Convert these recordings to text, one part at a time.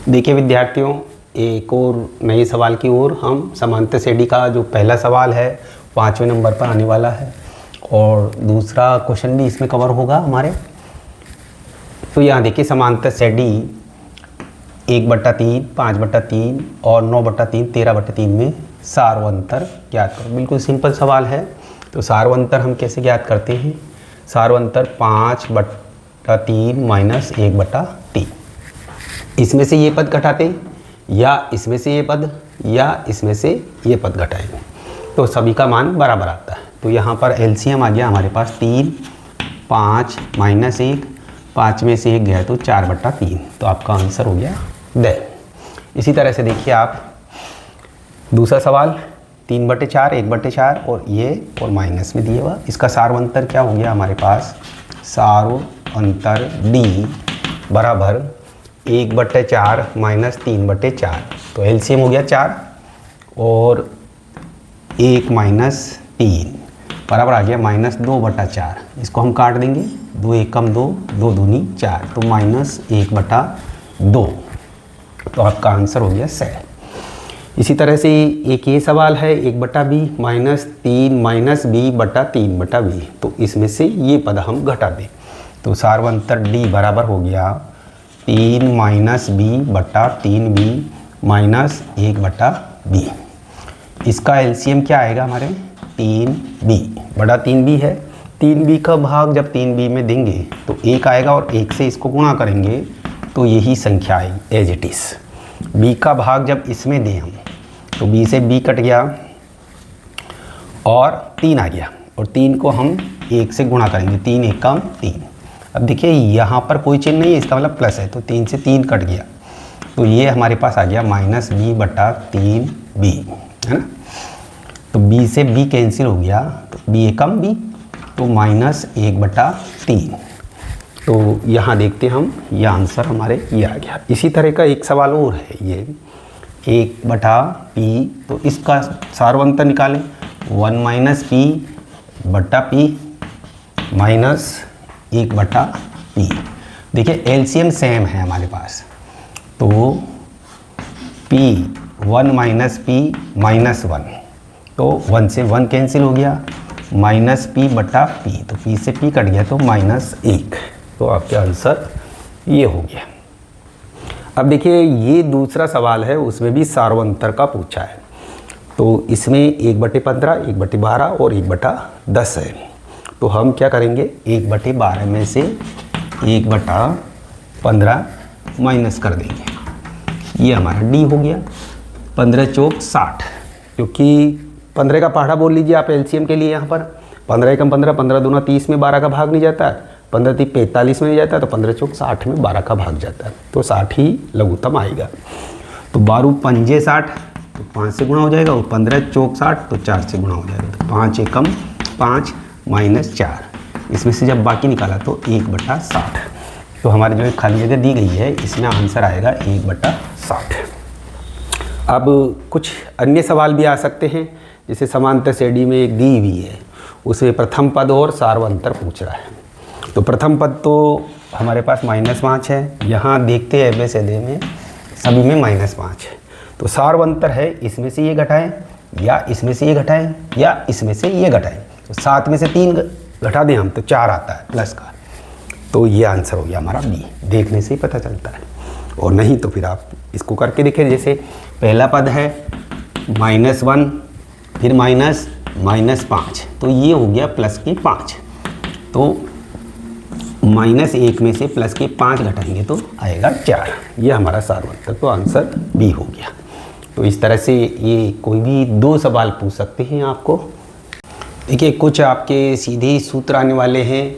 देखिए विद्यार्थियों, एक और नए सवाल की ओर हम समांतर श्रेणी का जो पहला सवाल है 5वें नंबर पर आने वाला है और दूसरा क्वेश्चन भी इसमें कवर होगा हमारे। तो यहाँ देखिए समांतर श्रेणी 1/3, 5/3 और 9/3, 13/3 में सार्वंतर ज्ञात करो। बिल्कुल सिंपल सवाल है। तो सार्वंतर हम कैसे ज्ञात करते हैं? सार्वंतर 5/3 माइनस 1/3। इसमें से ये पद घटाते या इसमें से ये पद या इसमें से ये पद घटाएंगे तो सभी का मान बराबर आता है। तो यहाँ पर एलसीएम आ गया हमारे पास 3, 5 माइनस 1, 5 में से 1 गया तो 4/3। तो आपका आंसर हो गया द। इसी तरह से देखिए आप दूसरा सवाल 3/4, 1/4 और ये और माइनस में दिए हुआ। इसका सार्वंतर क्या हो गया हमारे पास? सार्वंतर D बराबर 1/4 माइनस 3/4। तो एलसीएम हो गया 4 और 1 माइनस 3 बराबर आ गया -2/4। इसको हम काट देंगे, 2 1 कम 2, 2 दूनी 4 तो -1/2। तो आपका आंसर हो गया सही। इसी तरह से एक ये सवाल है 1/b -3 माइनस b/3/b। तो इसमें से ये पद हम घटा दें तो सार्वंतर D बराबर हो गया 3 माइनस b/3b माइनस 1/b। इसका एलसीएम क्या आएगा हमारे? 3b/3b है। 3b का भाग जब 3b में देंगे तो 1 आएगा और 1 से इसको गुणा करेंगे तो यही संख्या आएगी एज इट इज़। b का भाग जब इसमें दें हम तो b से b कट गया और 3 आ गया और 3 को हम 1 से गुणा करेंगे, 3 1 कम 3। अब देखिए यहाँ पर कोई चिन्ह नहीं है, इसका मतलब प्लस है तो 3 से 3 कट गया तो ये हमारे पास आ गया -b/3b, है ना। तो b से b कैंसिल हो गया तो b कम b तो -1/3। तो यहाँ देखते हम ये आंसर हमारे ये आ गया। इसी तरह का एक सवाल और है ये 1/p। तो इसका सार्वंतर निकालें 1 माइनस p/p माइनस 1/p। देखिए एलसीएम सेम है हमारे पास तो p 1 माइनस p माइनस 1 तो 1 से 1 कैंसिल हो गया -p/p। तो p से p कट गया तो -1। तो आपके आंसर ये हो गया। अब देखिए ये दूसरा सवाल है, उसमें भी सार्वंतर का पूछा है। तो इसमें 1/15, 1/12 और 1/10 है। तो हम क्या करेंगे 1/12 में से 1/15 माइनस कर देंगे। ये हमारा D हो गया। 15 चौक 60, क्योंकि 15 का पहाड़ा बोल लीजिए आप एलसीएम के लिए। यहाँ पर 15 एकम 15, 15 दूना 30 में 12 का भाग नहीं जाता है, 15 3 45 में नहीं जाता है, तो 15 चौक 60 में 12 का भाग जाता है तो 60 ही लघुत्तम आएगा। तो 12 पंजे 60 तो 5 से गुणा हो जाएगा और 15 चौक 60 तो 4 से गुणा हो जाएगा। तो 5 एकम 5 माइनस 4, इसमें से जब बाकी निकाला तो 1/60। तो हमारी जो खाली जगह दी गई है इसमें आंसर आएगा 1/60। अब कुछ अन्य सवाल भी आ सकते हैं, जैसे समांतर श्रेणी में एक दी हुई है, उसमें प्रथम पद और सार्वंतर पूछ रहा है। तो प्रथम पद तो हमारे पास -5 है। यहाँ देखते हैं एबेसेडे में सभी में -5 है। तो सार्वंतर है इसमें से ये घटाएं या इसमें से ये घटाएं या इसमें से ये घटाएं। तो 7 में से 3 घटा दें हम तो 4 आता है प्लस का। तो ये आंसर हो गया हमारा B। देखने से ही पता चलता है, और नहीं तो फिर आप इसको करके देखें। जैसे पहला पद है -1 फिर -5 तो ये हो गया प्लस के 5। तो -1 में से प्लस के 5 घटाएंगे तो आएगा 4। ये हमारा सार्वंतर, तो आंसर B हो गया। तो इस तरह से ये कोई भी 2 सवाल पूछ सकते हैं आपको। देखिए कुछ आपके सीधे सूत्र आने वाले हैं।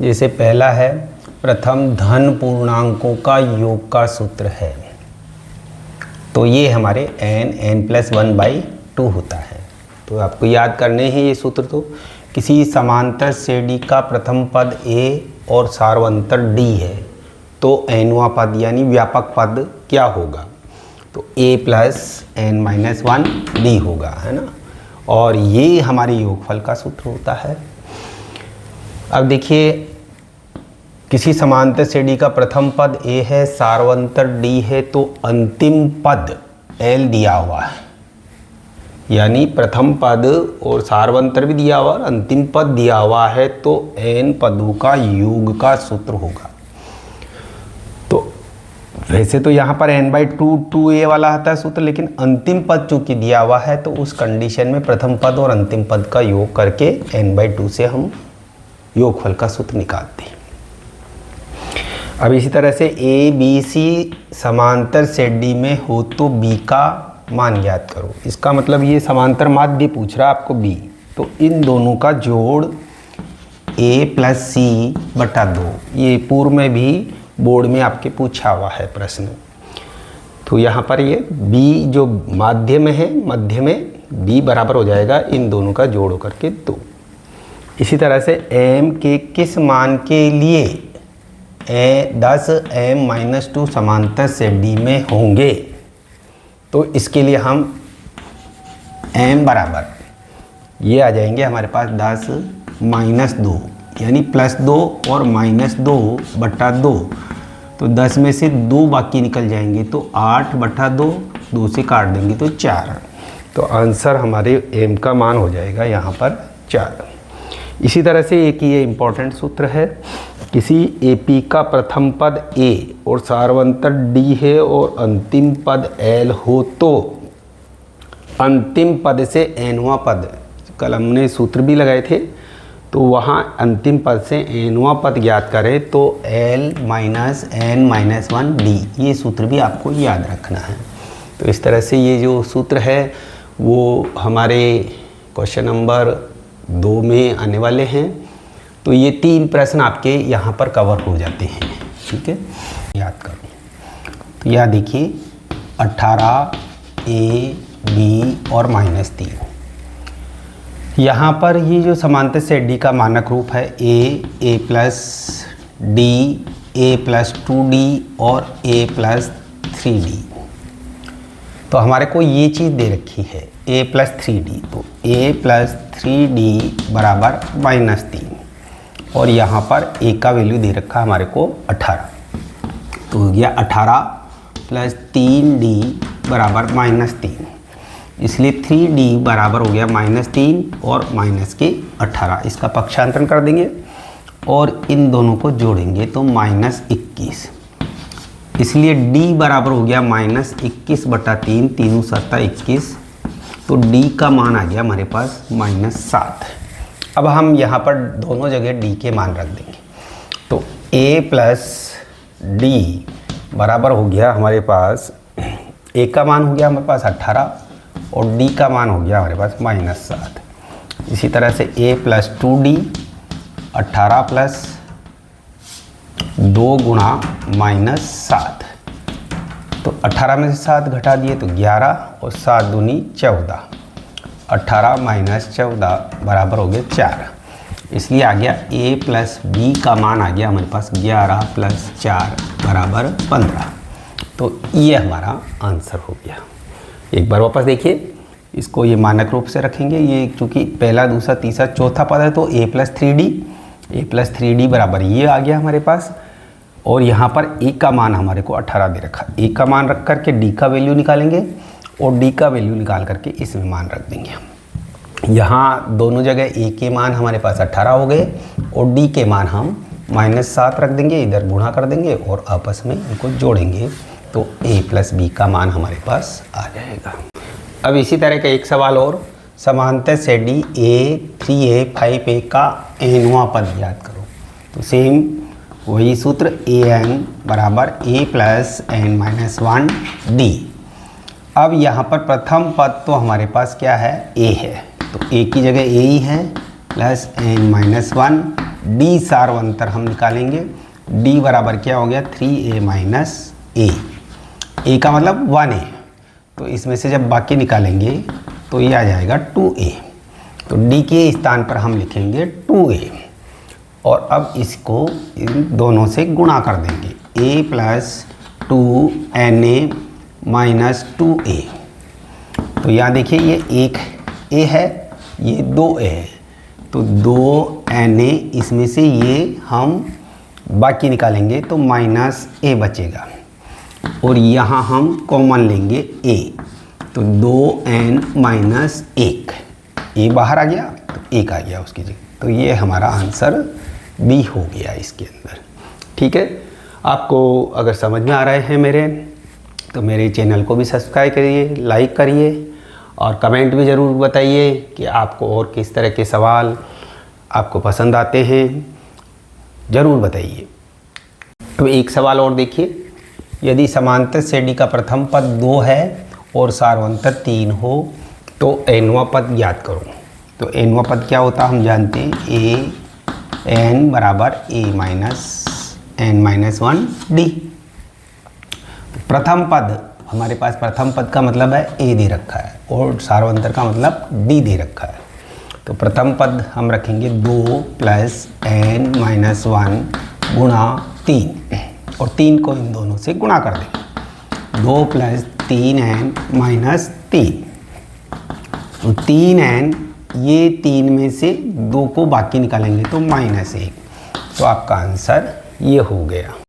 जैसे पहला है प्रथम धन पूर्णांकों का योग का सूत्र है। तो ये हमारे n+1/2 होता है। तो आपको याद करने हैं ये सूत्र। तो किसी समांतर श्रेणी का प्रथम पद A और सार्वंतर D है तो nवां पद यानी व्यापक पद क्या होगा? तो A + n-1 D होगा, है ना। और ये हमारे योगफल का सूत्र होता है। अब देखिए किसी समांतर श्रेणी का प्रथम पद ए है, सार्वंतर डी है, तो अंतिम पद एल दिया हुआ है, यानी प्रथम पद और सार्वंतर भी दिया हुआ और अंतिम पद दिया हुआ है, तो एन पदों का योग का सूत्र होगा। तो वैसे तो यहाँ पर n/2 2a वाला आता है सूत्र, लेकिन अंतिम पद चूंकि दिया हुआ है तो उस कंडीशन में प्रथम पद और अंतिम पद का योग करके n/2 से हम योगफल का सूत्र निकालते हैं। अब इसी तरह से ए बी सी समांतर श्रेणी में हो तो बी का मान ज्ञात करो। इसका मतलब ये समांतर माध्य पूछ रहा है आपको बी, तो इन दोनों का जोड़ a + c/2, ये पूर्व में भी बोर्ड में आपके पूछा हुआ है प्रश्न। तो यहाँ पर ये b जो माध्य में है, मध्य में b बराबर हो जाएगा इन दोनों का जोड़ होकर के 2। इसी तरह से m के किस मान के लिए 10m-2 समांतर श्रेणी में होंगे, तो इसके लिए हम m बराबर ये आ जाएंगे हमारे पास 10-2, यानी +2 और -2/2, तो 10 में से 2 बाकी निकल जाएंगे, तो 8/2, 2 से काट देंगे तो 4। तो आंसर हमारे m का मान हो जाएगा यहाँ पर 4। इसी तरह से एक ये इम्पॉर्टेंट सूत्र है, किसी AP का प्रथम पद A और सार्वंतर D है और अंतिम पद L हो, तो अंतिम पद से nवां पद, कल हमने सूत्र भी लगाए थे, तो वहाँ अंतिम पद से nवां पद ज्ञात करें तो L - n - 1D, ये सूत्र भी आपको याद रखना है। तो इस तरह से ये जो सूत्र है वो हमारे क्वेश्चन नंबर 2 में आने वाले हैं। तो ये 3 प्रश्न आपके यहाँ पर कवर हो जाते हैं, ठीक है, याद करो। तो यह देखिए 18 A B और -3, यहाँ पर ये जो समांतर श्रेणी का मानक रूप है a + d, a + 2d और a + 3d, तो हमारे को ये चीज़ दे रखी है a + 3d, तो a + 3d बराबर -3, और यहाँ पर a का वैल्यू दे रखा है हमारे को 18, तो हो गया 18 + 3d बराबर -3, इसलिए 3d बराबर हो गया -3 और -18। इसका पक्षांतरण कर देंगे और इन दोनों को जोड़ेंगे तो -21, इसलिए d बराबर हो गया -21/3, 3 × 21, तो d का मान आ गया हमारे पास -7। अब हम यहाँ पर दोनों जगह d के मान रख देंगे, तो a + d बराबर हो गया हमारे पास, a का मान हो गया हमारे पास 18 और d का मान हो गया हमारे पास -7। इसी तरह से a + 2d 18 + 2 × -7, तो 18 में से 7 घटा दिए तो 11 और 7 दूनी 14, 18 - 14 बराबर हो गया 4, इसलिए आ गया a + b का मान आ गया हमारे पास 11 + 4 बराबर 15। तो ये हमारा आंसर हो गया। एक बार वापस देखिए, इसको ये मानक रूप से रखेंगे, ये चूँकि पहला दूसरा तीसरा चौथा पद है तो a + 3d बराबर ये आ गया हमारे पास, और यहाँ पर a का मान हमारे को 18 दे रखा, a का मान रख करके d का वैल्यू निकालेंगे और d का वैल्यू निकाल करके इसमें मान रख देंगे हम। यहाँ दोनों जगह a के मान हमारे पास 18 हो गए और d के मान हम -7 रख देंगे, इधर गुणा कर देंगे और आपस में इनको जोड़ेंगे, तो a + b का मान हमारे पास आ जाएगा। अब इसी तरह का एक सवाल और, समांतर श्रेणी a 3a 5a का nवां पद याद करो। तो सेम वही सूत्र an बराबर a + n - 1d। अब यहाँ पर प्रथम पद तो हमारे पास क्या है, a है, तो a की जगह a ही है प्लस n - 1, d सार्वंतर हम निकालेंगे, d बराबर क्या हो गया 3a - a, a का मतलब 1 है, तो इसमें से जब बाकी निकालेंगे तो ये आ जाएगा 2a, तो d के स्थान पर हम लिखेंगे 2a, और अब इसको इन दोनों से गुणा कर देंगे, a + 2na - 2a, तो यहाँ देखिए ये एक a है, ये 2a है, तो 2na, इसमें से ये हम बाकी निकालेंगे तो माइनस ए बचेगा, और यहाँ हम कॉमन लेंगे ए, तो 2n माइनस 1, ए बाहर आ गया तो 1 आ गया उसकी जगह, तो ये हमारा आंसर बी हो गया इसके अंदर। ठीक है, आपको अगर समझ में आ रहे हैं मेरे, तो मेरे चैनल को भी सब्सक्राइब करिए, लाइक करिए, और कमेंट भी ज़रूर बताइए कि आपको और किस तरह के सवाल आपको पसंद आते हैं, ज़रूर बताइए। तो एक सवाल और देखिए, यदि समांतर श्रेणी का प्रथम पद 2 है और सार्वंतर 3 हो तो nवां पद ज्ञात करो। तो nवां पद क्या होता हम जानते हैं, a n बराबर a minus n minus 1 d। प्रथम पद, हमारे पास प्रथम पद का मतलब है a दे रखा है और सार्वंतर का मतलब d दे रखा है। तो प्रथम पद हम रखेंगे 2 प्लस n माइनस 1 गुणा 3, और 3 को इन दोनों से गुणा कर देंगे, 2 प्लस 3n माइनस 3, तो 3n, ये 3 में से 2 को बाकी निकालेंगे तो माइनस 1, तो आपका आंसर ये हो गया।